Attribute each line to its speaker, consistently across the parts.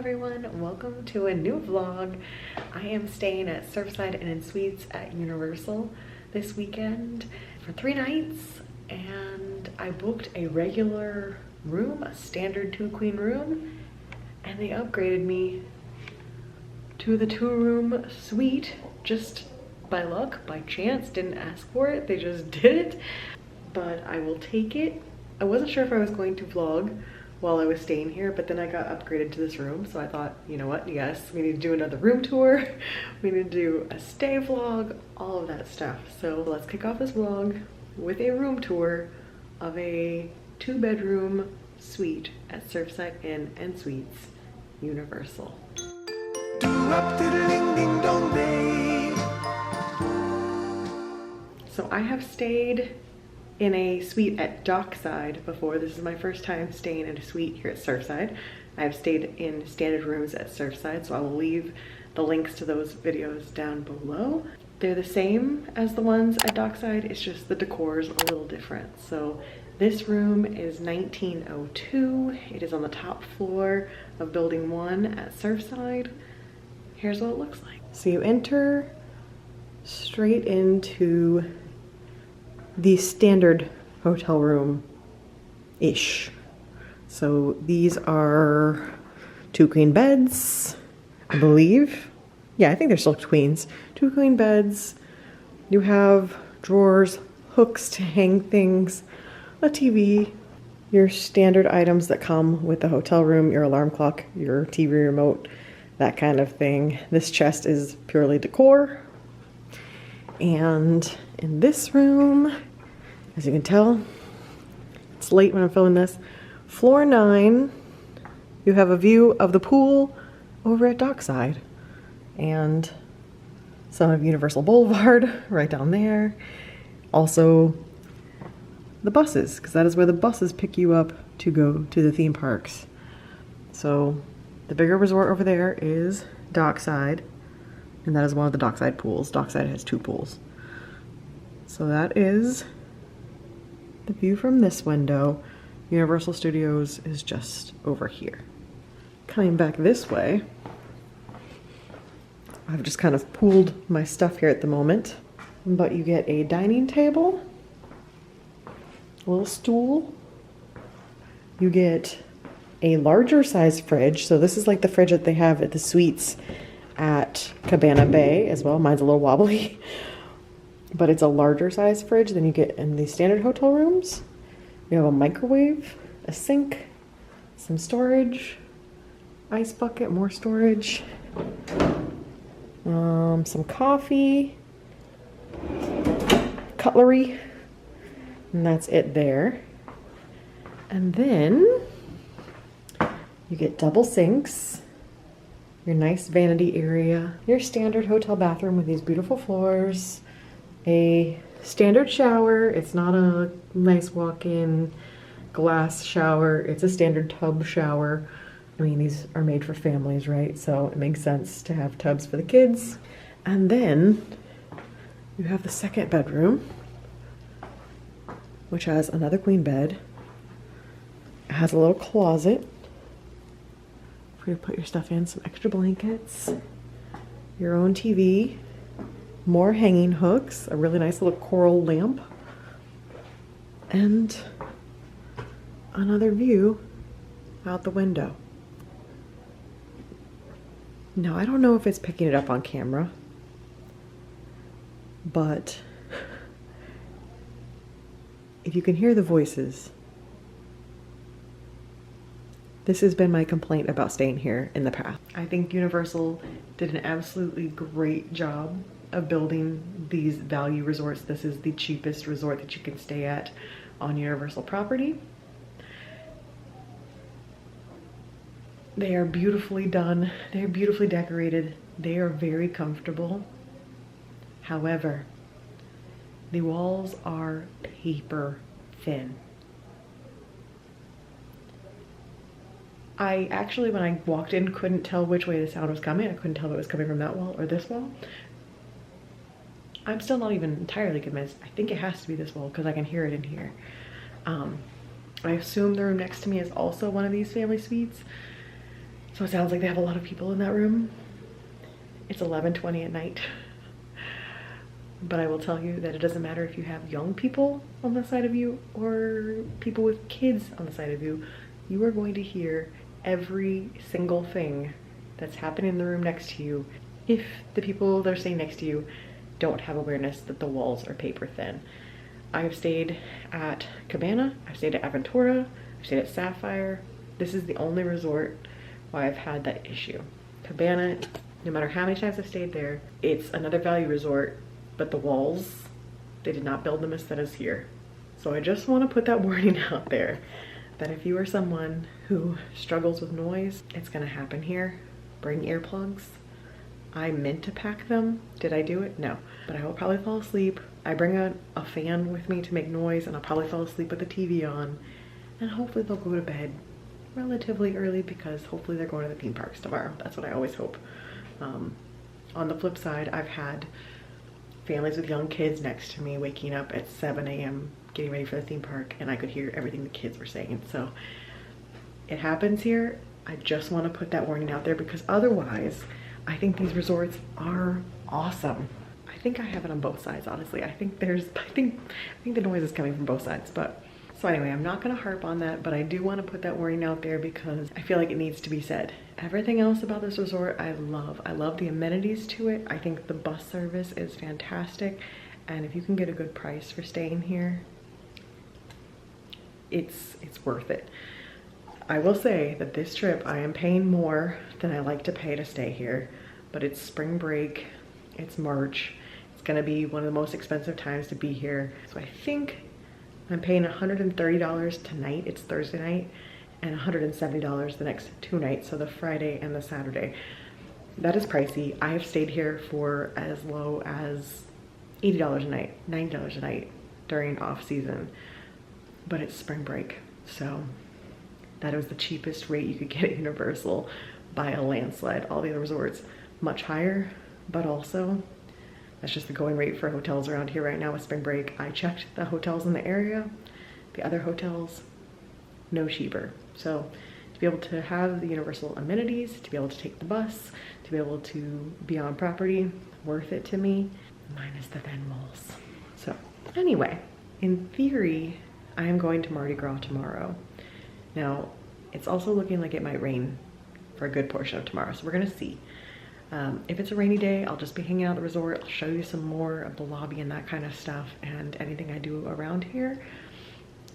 Speaker 1: everyone, welcome to a new vlog. I am staying at Surfside and in Suites at Universal this weekend for 3 nights, and I booked a regular room, a standard 2-queen room, and they upgraded me to the 2-room suite just by luck, by chance. Didn't ask for it, they just did it, but I will take it. I wasn't sure if I was going to vlog while I was staying here, but then I got upgraded to this room, so I thought, you know what, yes, we need to do another room tour, we need to do a stay vlog, all of that stuff. So let's kick off this vlog with a room tour of a 2-bedroom suite at Surfside Inn and Suites, Universal. So I have stayed in a suite at Dockside before. This is my first time staying in a suite here at Surfside. I've stayed in standard rooms at Surfside, so I will leave the links to those videos down below. They're the same as the ones at Dockside, it's just the decor is a little different. So this room is 1902. It is on the top floor of building 1 at Surfside. Here's what it looks like. So you enter straight into the standard hotel room-ish. So these are 2 queen beds, I believe. Yeah, I think they're still queens. 2 queen beds. You have drawers, hooks to hang things, a TV, your standard items that come with the hotel room, your alarm clock, your TV remote, that kind of thing. This chest is purely decor. And in this room, as you can tell, it's late when I'm filming this, floor 9, you have a view of the pool over at Dockside and some of Universal Boulevard right down there. Also the buses, because that is where the buses pick you up to go to the theme parks. So the bigger resort over there is Dockside, and that is one of the Dockside pools. Dockside has 2 pools. So that is the view from this window. Universal Studios is just over here. Coming back this way, I've just kind of pooled my stuff here at the moment, but you get a dining table, a little stool, you get a larger size fridge. So this is like the fridge that they have at the suites at Cabana Bay as well. Mine's a little wobbly, but it's a larger size fridge than you get in the standard hotel rooms. You have a microwave, a sink, some storage, ice bucket, more storage, some coffee, cutlery, and that's it there. And then you get double sinks, your nice vanity area, your standard hotel bathroom with these beautiful floors, a standard shower. It's not a nice walk-in glass shower, it's a standard tub shower. I mean, these are made for families, right? So it makes sense to have tubs for the kids. And then you have the 2nd bedroom, which has another queen bed. It has a little closet for you to put your stuff in, some extra blankets, your own TV, more hanging hooks, a really nice little coral lamp, and another view out the window. Now, I don't know if it's picking it up on camera, but if you can hear the voices, this has been my complaint about staying here in the past. I think Universal did an absolutely great job of building these value resorts. This is the cheapest resort that you can stay at on Universal property. They are beautifully done. They are beautifully decorated. They are very comfortable. However, the walls are paper thin. I actually, when I walked in, couldn't tell which way the sound was coming. I couldn't tell if it was coming from that wall or this wall. I'm still not even entirely convinced. I think it has to be this wall because I can hear it in here. I assume the room next to me is also one of these family suites. So it sounds like they have a lot of people in that room. It's 11:20 at night. But I will tell you that it doesn't matter if you have young people on the side of you or people with kids on the side of you. You are going to hear every single thing that's happening in the room next to you if the people that are staying next to you don't have awareness that the walls are paper thin. I've stayed at Cabana, I've stayed at Aventura, I've stayed at Sapphire. This is the only resort where I've had that issue. Cabana, no matter how many times I've stayed there, it's another value resort, but the walls, they did not build them as thin as here. So I just want to put that warning out there that if you are someone who struggles with noise, it's gonna happen here. Bring earplugs. I meant to pack them. Did I do it? No, but I will probably fall asleep. I bring a fan with me to make noise, and I'll probably fall asleep with the TV on, and hopefully they'll go to bed relatively early because hopefully they're going to the theme parks tomorrow. That's what I always hope. On the flip side, I've had families with young kids next to me waking up at 7 a.m. getting ready for the theme park, and I could hear everything the kids were saying. So it happens here. I just want to put that warning out there because otherwise, I think these resorts are awesome. I think I have it on both sides, honestly. I think the noise is coming from both sides, but so anyway, I'm not gonna harp on that, but I do want to put that warning out there because I feel like it needs to be said. Everything else about this resort, I love. I love the amenities to it. I think the bus service is fantastic. And if you can get a good price for staying here, it's worth it. I will say that this trip, I am paying more than I like to pay to stay here, but it's spring break, it's March. It's gonna be one of the most expensive times to be here. So I think I'm paying $130 tonight, it's Thursday night, and $170 the next 2 nights, so the Friday and the Saturday. That is pricey. I have stayed here for as low as $80 a night, $90 a night during off season, but it's spring break, so that was the cheapest rate you could get at Universal by a landslide. All the other resorts much higher, but also that's just the going rate for hotels around here right now with spring break. I checked the hotels in the area, the other hotels, no cheaper. So to be able to have the Universal amenities, to be able to take the bus, to be able to be on property, worth it to me, minus the thin walls. So anyway, in theory, I am going to Mardi Gras tomorrow. Now, it's also looking like it might rain for a good portion of tomorrow, so we're gonna see. If it's a rainy day, I'll just be hanging out at the resort. I'll show you some more of the lobby and that kind of stuff and anything I do around here.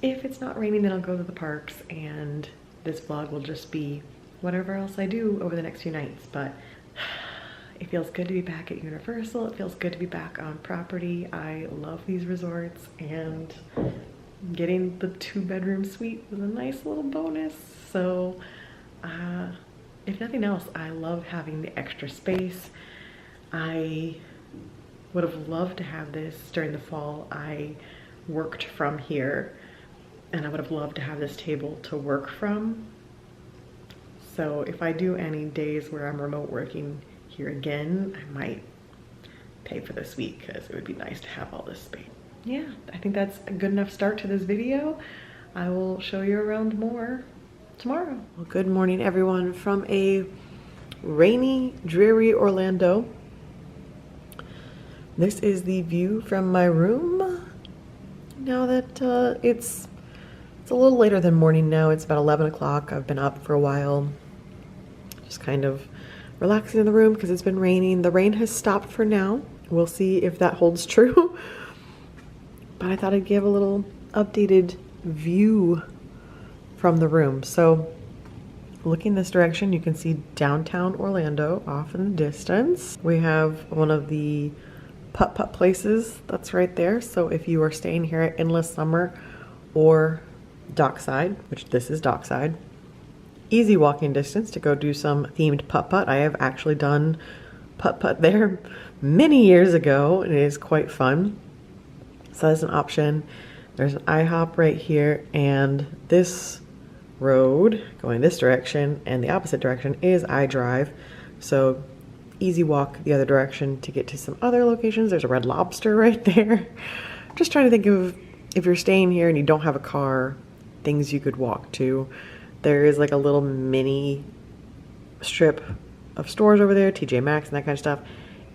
Speaker 1: If it's not raining, then I'll go to the parks and this vlog will just be whatever else I do over the next few nights. But it feels good to be back at Universal. It feels good to be back on property. I love these resorts, and getting the 2-bedroom suite was a nice little bonus. So if nothing else, I love having the extra space. I would have loved to have this during the fall. I worked from here, and I would have loved to have this table to work from. So if I do any days where I'm remote working here again, I might pay for the suite because it would be nice to have all this space. Yeah, I think that's a good enough start to this video. I will show you around more tomorrow. Well, good morning everyone from a rainy, dreary Orlando. This is the view from my room. Now that it's a little later than morning now. It's about 11 o'clock. I've been up for a while, just kind of relaxing in the room because it's been raining. The rain has stopped for now. We'll see if that holds true. But I thought I'd give a little updated view from the room. So looking this direction, you can see downtown Orlando off in the distance. We have one of the putt-putt places that's right there. So if you are staying here at Endless Summer or Dockside, which this is Dockside, easy walking distance to go do some themed putt-putt. I have actually done putt-putt there many years ago, and it is quite fun. So that's an option. There's an IHOP right here, and this road going this direction and the opposite direction is iDrive. So easy walk the other direction to get to some other locations. There's a Red Lobster right there. Just trying to think of, if you're staying here and you don't have a car, things you could walk to. There is like a little mini strip of stores over there, TJ Maxx and that kind of stuff.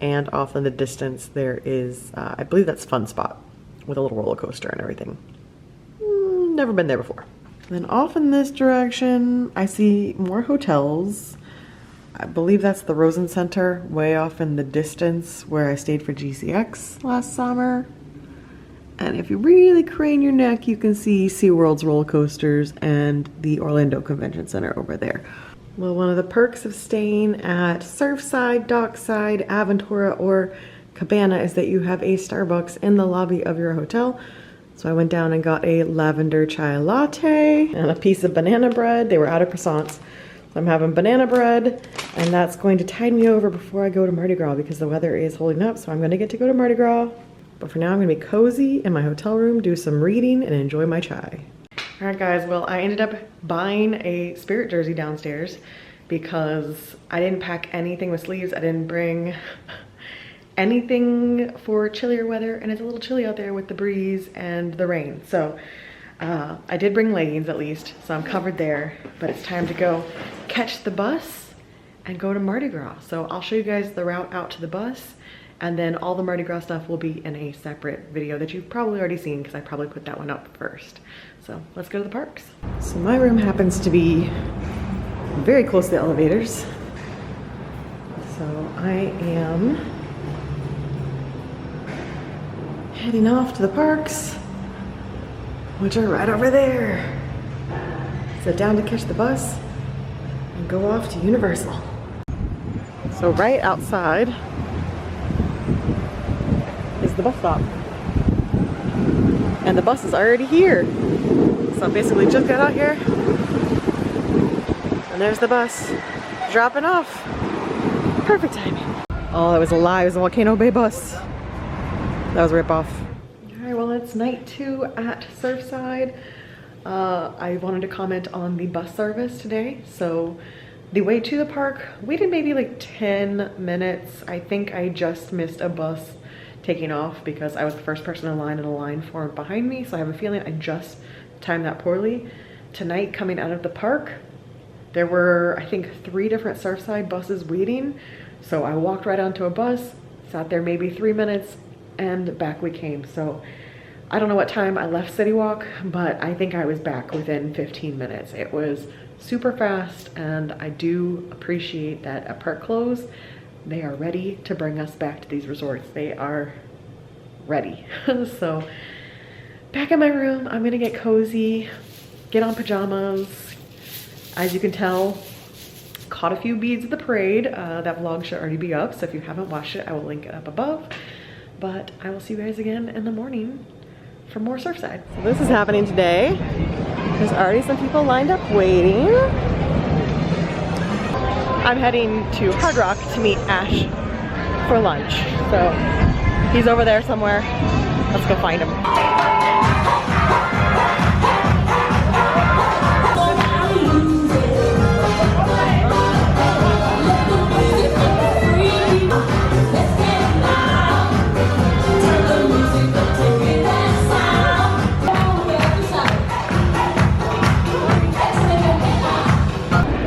Speaker 1: And off in the distance there is, I believe that's Fun Spot with a little roller coaster and everything. Never been there before. And then off in this direction, I see more hotels. I believe that's the Rosen Center way off in the distance where I stayed for GCX last summer. And if you really crane your neck, you can see SeaWorld's roller coasters and the Orlando Convention Center over there. Well, one of the perks of staying at Surfside, Dockside, Aventura, or Cabana is that you have a Starbucks in the lobby of your hotel. So I went down and got a lavender chai latte and a piece of banana bread. They were out of croissants. So I'm having banana bread, and that's going to tide me over before I go to Mardi Gras because the weather is holding up, so I'm gonna get to go to Mardi Gras. But for now, I'm gonna be cozy in my hotel room, do some reading, and enjoy my chai. All right, guys, well, I ended up buying a Spirit jersey downstairs because I didn't pack anything with sleeves. I didn't bring anything for chillier weather, and it's a little chilly out there with the breeze and the rain. So I did bring leggings at least, so I'm covered there, but it's time to go catch the bus and go to Mardi Gras. So I'll show you guys the route out to the bus, and then all the Mardi Gras stuff will be in a separate video that you've probably already seen because I probably put that one up first. So let's go to the parks. So my room happens to be very close to the elevators. So I am heading off to the parks, which are right over there. Sit down to catch the bus and go off to Universal. So right outside is the bus stop. And the bus is already here. So I basically just got out here. And there's the bus dropping off. Perfect timing. Oh, that was a lie. It was a Volcano Bay bus. That was a ripoff. All right, well, it's night 2 at Surfside. I wanted to comment on the bus service today. So the way to the park, waited maybe like 10 minutes. I think I just missed a bus taking off because I was the first person in line and a line formed behind me. So I have a feeling I just timed that poorly. Tonight, coming out of the park, there were, I think, 3 different Surfside buses waiting. So I walked right onto a bus, sat there maybe 3 minutes, and back we came. So I don't know what time I left City Walk, but I think I was back within 15 minutes. It was super fast, and I do appreciate that at park close, they are ready to bring us back to these resorts. They are ready. So back in my room, I'm gonna get cozy, get on pajamas. As you can tell, caught a few beads of the parade. That vlog should already be up, so if you haven't watched it, I will link it up above. But I will see you guys again in the morning for more Surfside. So this is happening today. There's already some people lined up waiting. I'm heading to Hard Rock to meet Ash for lunch. So he's over there somewhere. Let's go find him.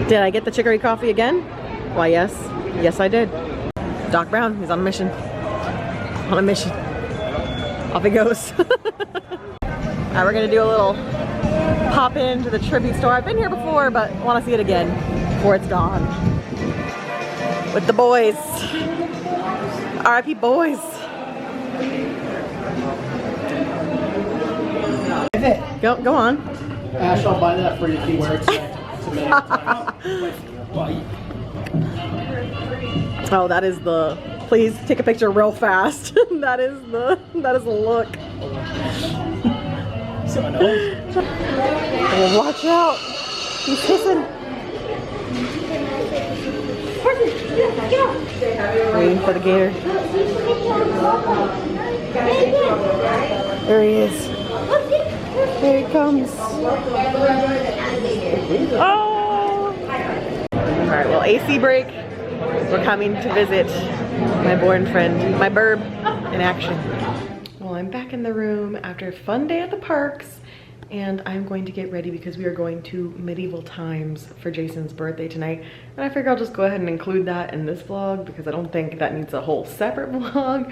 Speaker 1: Did I get the chicory coffee again? Why, yes. Yes, I did. Doc Brown, he's on a mission. On a mission. Off he goes. Alright, we're gonna do a little pop into the tribute store. I've been here before, but I want to see it again before it's gone. With the boys. R.I.P. boys. Go on.
Speaker 2: Ash, I'll buy that for you if you wear it.
Speaker 1: Oh, that is the, please take a picture real fast. that is the look. Oh, watch out. He's hissing. Waiting for the gator. There he is. Here he comes. Oh! Alright, well, AC break. We're coming to visit my boyfriend, my burb, in action. Well, I'm back in the room after a fun day at the parks, and I'm going to get ready because we are going to medieval times for Jason's birthday tonight. And I figure I'll just go ahead and include that in this vlog because I don't think that needs a whole separate vlog.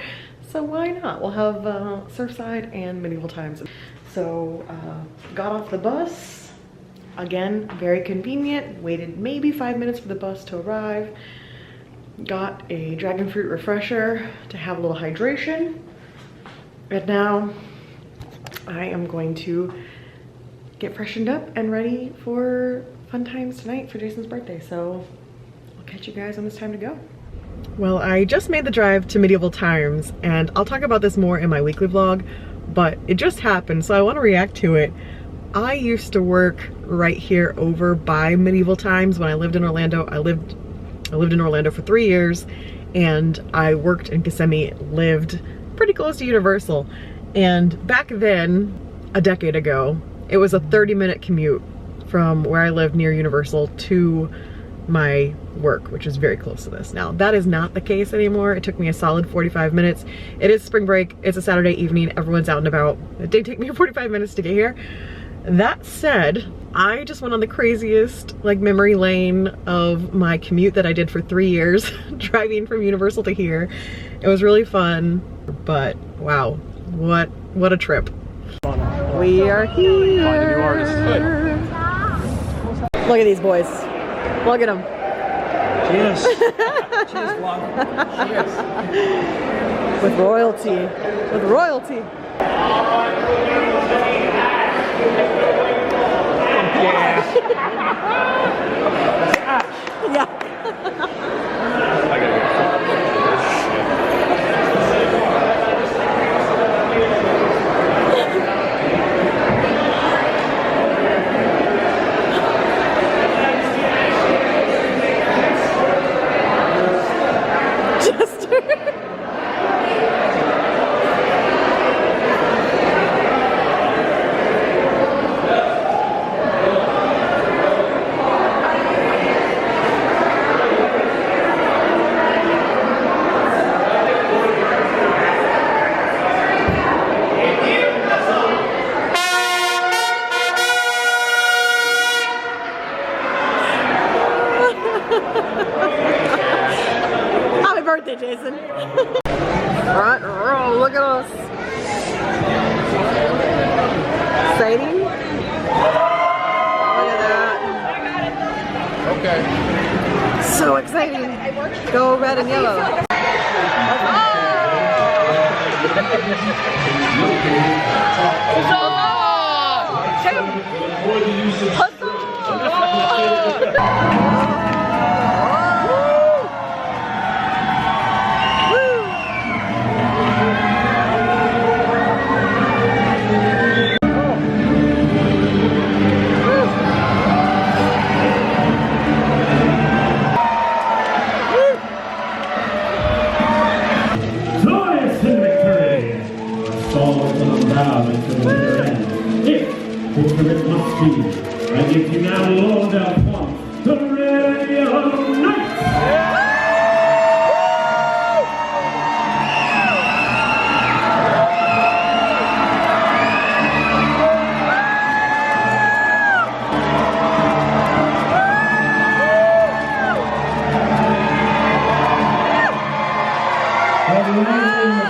Speaker 1: So why not? We'll have Surfside and medieval times. So got off the bus. Again, very convenient. Waited maybe 5 minutes for the bus to arrive. Got a dragon fruit refresher to have a little hydration. And now I am going to get freshened up and ready for fun times tonight for Jason's birthday. So I'll catch you guys when it's time to go. Well, I just made the drive to medieval times, and I'll talk about this more in my weekly vlog, but it just happened, so I want to react to it. I used to work right here over by medieval times when I lived in Orlando. I lived in Orlando for 3 years, and I worked in Kissimmee, lived pretty close to Universal. And back then, a decade ago, it was a 30-minute commute from where I lived near Universal to my work, which is very close to this. Now, that is not the case anymore. It took me a solid 45 minutes. It is spring break. It's a Saturday evening. Everyone's out and about. It did take me 45 minutes to get here. That said, I just went on the craziest like memory lane of my commute that I did for 3 years, driving from Universal to here. It was really fun, but wow, what a trip. We are here. Look at these boys. Look at them.
Speaker 2: Cheers. Cheers, vlog. Cheers.
Speaker 1: With royalty. With royalty. Yeah. Happy birthday, Jason. Front row, look at us. Exciting. Look at that.
Speaker 2: Okay.
Speaker 1: So exciting. Go red and yellow.
Speaker 3: I give you now Lord Alphonse, the Ray Knights!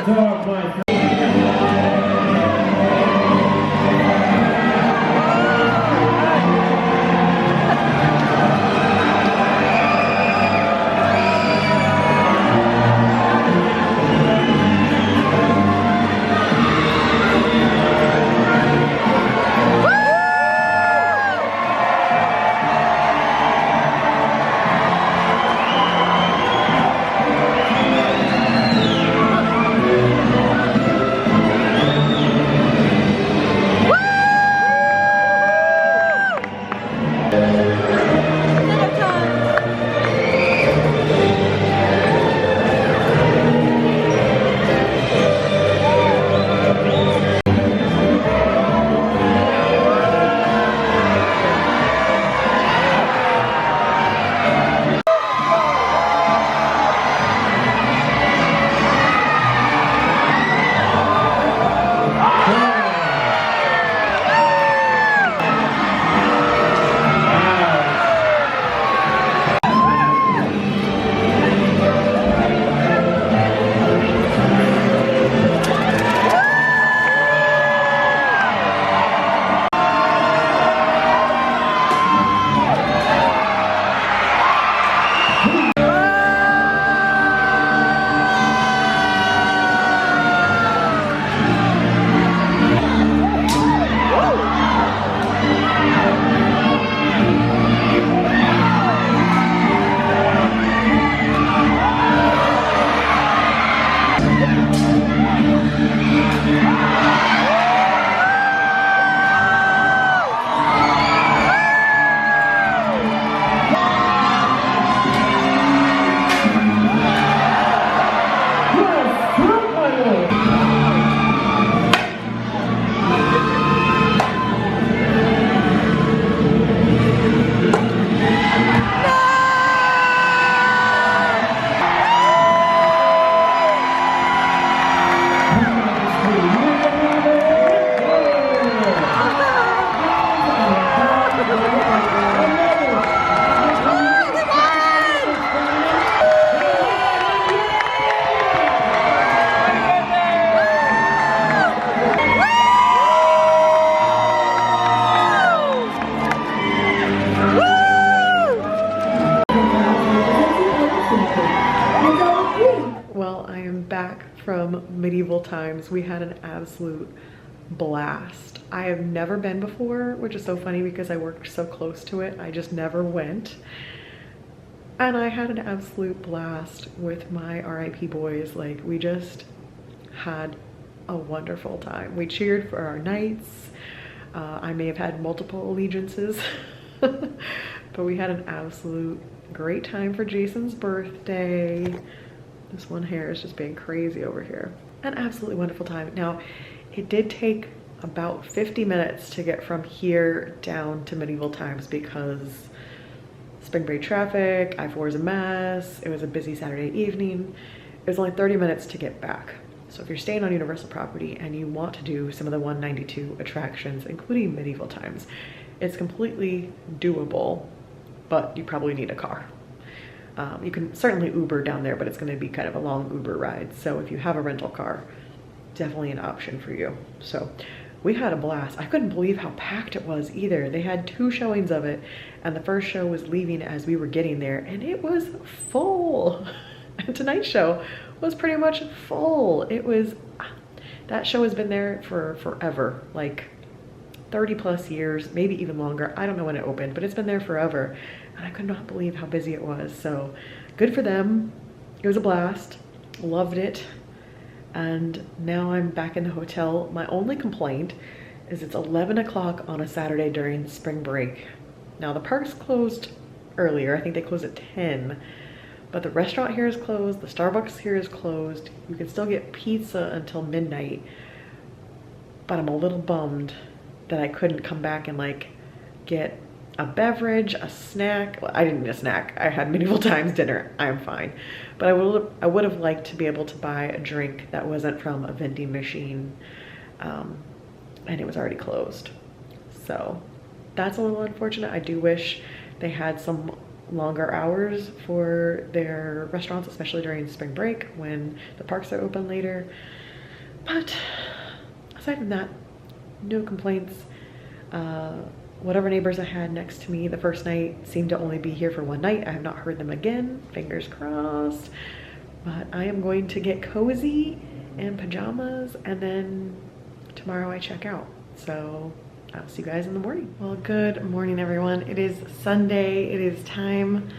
Speaker 3: The dog, my friend.
Speaker 1: back from medieval times. We had an absolute blast. I have never been before, which is so funny because I worked so close to it. I just never went. And I had an absolute blast with my RIP boys. Like, we just had a wonderful time. We cheered for our knights. I may have had multiple allegiances, but we had an absolute great time for Jason's birthday. This one hair is just being crazy over here. An absolutely wonderful time. Now, it did take about 50 minutes to get from here down to medieval times because spring break traffic, I-4 is a mess, it was a busy Saturday evening. It was only 30 minutes to get back. So if you're staying on Universal property and you want to do some of the 192 attractions, including medieval times, it's completely doable, but you probably need a car. You can certainly Uber down there, but it's going to be kind of a long Uber ride. So if you have a rental car, definitely an option for you. So we had a blast. I couldn't believe how packed it was either. They had 2 showings of it, and the first show was leaving as we were getting there, and it was full. And tonight's show was pretty much full. It was, that show has been there for forever, like 30 plus years, maybe even longer. I don't know when it opened, but it's been there forever. And I could not believe how busy it was. So good for them. It was a blast. Loved it. And now I'm back in the hotel. My only complaint is it's 11 o'clock on a Saturday during spring break. Now the park's closed earlier. I think they close at 10. But the restaurant here is closed. The Starbucks here is closed. You can still get pizza until midnight. But I'm a little bummed that I couldn't come back and like get a beverage, a snack. Well, I didn't need a snack. I had medieval times dinner. I'm fine. But I would have liked to be able to buy a drink that wasn't from a vending machine. And it was already closed. So that's a little unfortunate. I do wish they had some longer hours for their restaurants, especially during spring break when the parks are open later. But aside from that, no complaints. Whatever neighbors I had next to me the first night seemed to only be here for one night. I have not heard them again, fingers crossed. But I am going to get cozy in pajamas, and then tomorrow I check out. So I'll see you guys in the morning. Well, good morning, everyone. It is Sunday. It is time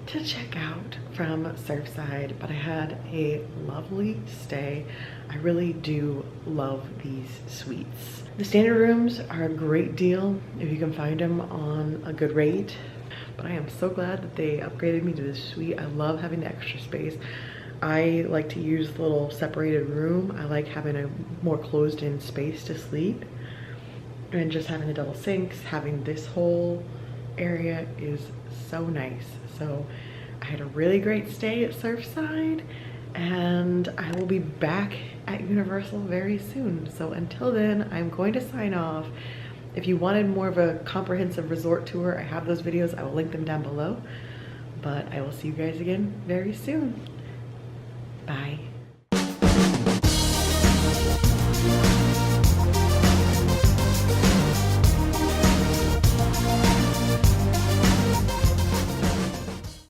Speaker 1: to check out from Surfside, but I had a lovely stay. I really do love these suites. The standard rooms are a great deal if you can find them on a good rate, but I am so glad that they upgraded me to this suite. I love having the extra space. I like to use the little separated room. I like having a more closed-in space to sleep. And just having the double sinks, having this whole area is so nice. So I had a really great stay at Surfside, and I will be back at Universal very soon. So until then, I'm going to sign off. If you wanted more of a comprehensive resort tour, I have those videos. I will link them down below. But I will see you guys again very soon. Bye.